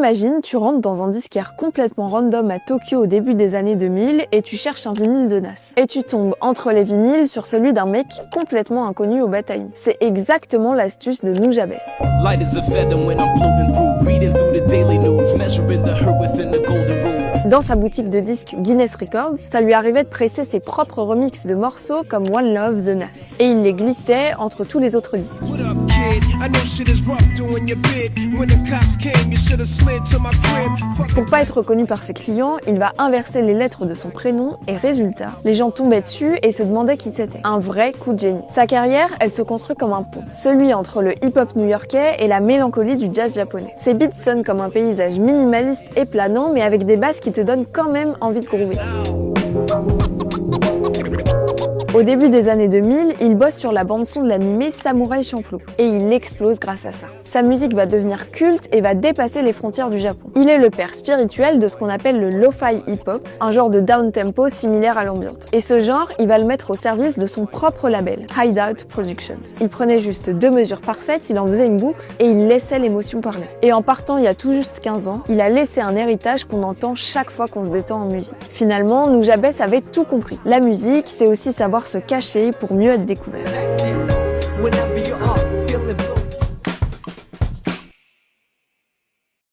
Imagine, tu rentres dans un disquaire complètement random à Tokyo au début des années 2000 et tu cherches un vinyle de Nas. Et tu tombes entre les vinyles sur celui d'un mec complètement inconnu au bataillon. C'est exactement l'astuce de Nujabes. Dans sa boutique de disques Guinness Records, ça lui arrivait de presser ses propres remixes de morceaux comme One Love The Nas. Et il les glissait entre tous les autres disques. Pour pas être reconnu par ses clients, il va inverser les lettres de son prénom et résultat, les gens tombaient dessus et se demandaient qui c'était. Un vrai coup de génie. Sa carrière, elle se construit comme un pont, celui entre le hip-hop new-yorkais et la mélancolie du jazz japonais. Ses beats sonnent comme un paysage minimaliste et planant, mais avec des basses qui te donnent quand même envie de groover. Au début des années 2000, il bosse sur la bande-son de l'animé Samurai Champloo. Et il explose grâce à ça. Sa musique va devenir culte et va dépasser les frontières du Japon. Il est le père spirituel de ce qu'on appelle le lo-fi hip-hop, un genre de down-tempo similaire à l'ambient. Et ce genre, il va le mettre au service de son propre label, Hideout Productions. Il prenait juste 2 mesures parfaites, il en faisait une boucle et il laissait l'émotion parler. Et en partant il y a tout juste 15 ans, il a laissé un héritage qu'on entend chaque fois qu'on se détend en musique. Finalement, Nujabes avait tout compris. La musique, c'est aussi savoir se cacher pour mieux être découvert.